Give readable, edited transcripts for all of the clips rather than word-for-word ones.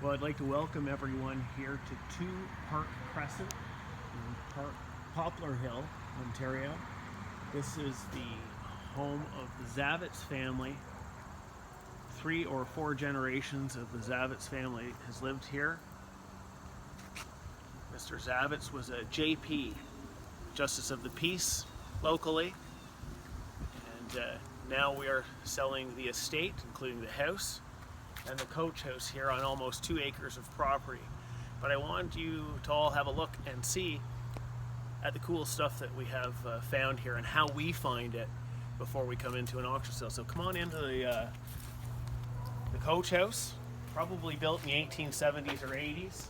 Well, I'd like to welcome everyone here to 2 Park Crescent in Poplar Hill, Ontario. This is the home of the Zavitz family. 3 or 4 generations of the Zavitz family has lived here. Mr. Zavitz was a JP, Justice of the Peace, locally. And now we are selling the estate, including the house and the coach house here on almost 2 acres of property. But I want you to all have a look and see at the cool stuff that we have found here and how we find it before we come into an auction sale. So come on into the coach house, probably built in the 1870s or 80s.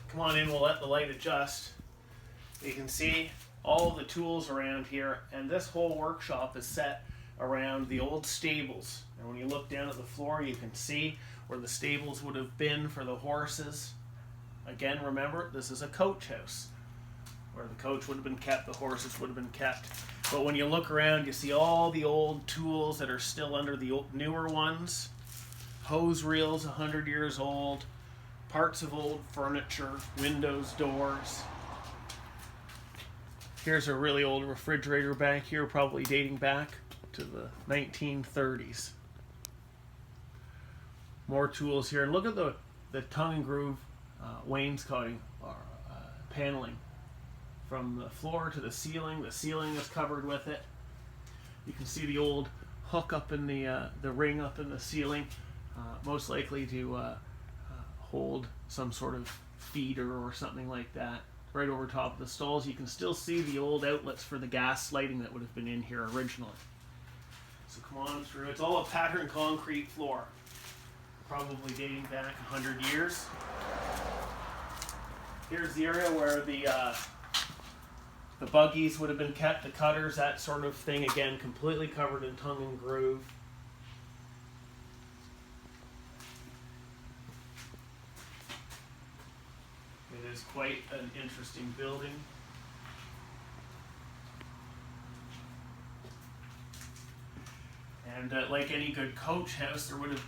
Come on in, we'll let the light adjust. You can see all the tools around here, and this whole workshop is set around the old stables. And when you look down at the floor, you can see where the stables would have been for the horses. Again, remember, this is a coach house where the coach would have been kept, the horses would have been kept. But when you look around, you see all the old tools that are still under the newer ones. Hose reels, 100 years old, parts of old furniture, windows, doors. Here's a really old refrigerator back here, probably dating back to the 1930s. More tools here. And look at the tongue and groove wainscoting or paneling. From the floor to the ceiling is covered with it. You can see the old hook up in the ring up in the ceiling, most likely to hold some sort of feeder or something like that. Right over top of the stalls, you can still see the old outlets for the gas lighting that would have been in here originally. So come on through. It's all a patterned concrete floor, probably dating back 100 years. Here's the area where the buggies would have been kept, the cutters, that sort of thing. Again, completely covered in tongue and groove. It is quite an interesting building. And like any good coach house, there would have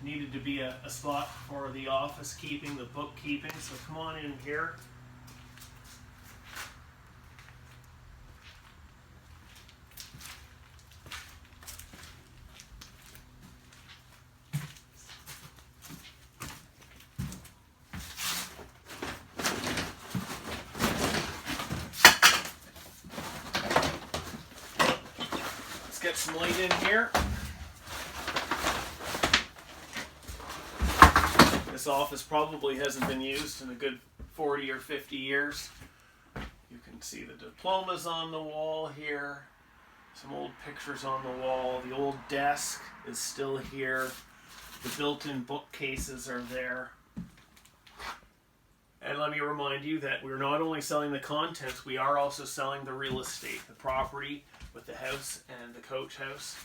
needed to be a spot for the office keeping, the bookkeeping. So come on in here. Get some light in here. This office probably hasn't been used in a good 40 or 50 years. You can see the diplomas on the wall here, some old pictures on the wall. The old desk is still here. The built-in bookcases are there. And let me remind you that we're not only selling the contents, we are also selling the real estate, the property with the house and the coach house.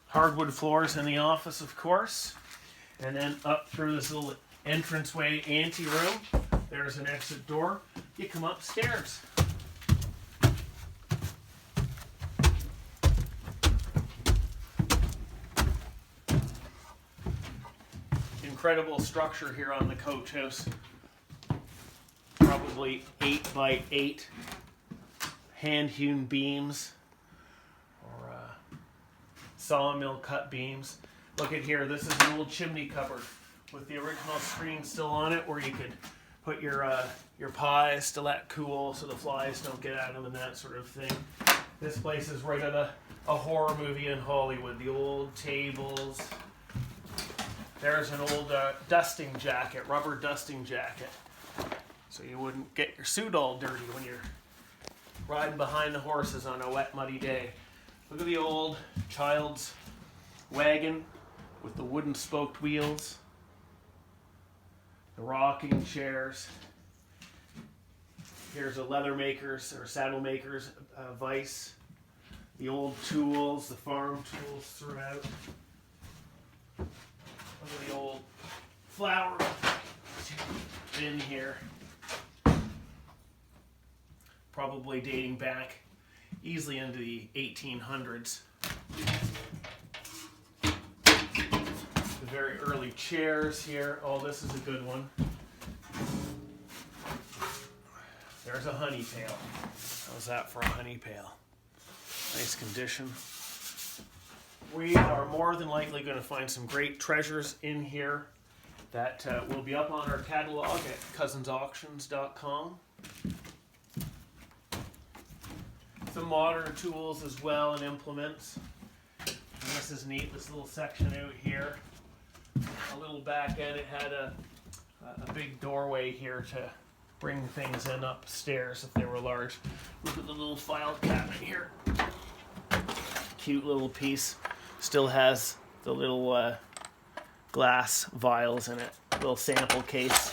Hardwood floors in the office, of course. And then up through this little entranceway ante-room, there's an exit door. You come upstairs. Incredible structure here on the coach house. Probably 8 by 8 hand-hewn beams or sawmill cut beams. Look at here, this is an old chimney cupboard with the original screen still on it where you could put your pies to let cool so the flies don't get at them and that sort of thing. This place is right out of a horror movie in Hollywood. The old tables. There's an old dusting jacket, rubber dusting jacket. So you wouldn't get your suit all dirty when you're riding behind the horses on a wet, muddy day. Look at the old child's wagon with the wooden spoked wheels. The rocking chairs. Here's a leather maker's or saddle maker's vise. The old tools, the farm tools throughout. Look at the old flour bin here. Probably dating back easily into the 1800s. The very early chairs here. Oh, this is a good one. There's a honey pail. How's that for a honey pail? Nice condition. We are more than likely going to find some great treasures in here that will be up on our catalog at cousinsauctions.com. Some modern tools as well and implements. And this is neat, this little section out here. A little back end, it had a big doorway here to bring things in upstairs if they were large. Look at the little file cabinet here. Cute little piece. Still has the little glass vials in it. Little sample case.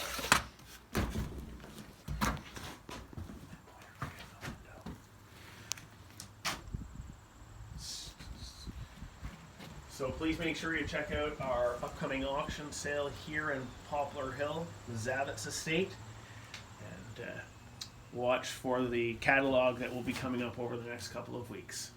So please make sure you check out our upcoming auction sale here in Poplar Hill, the Zavitz estate, and watch for the catalog that will be coming up over the next couple of weeks.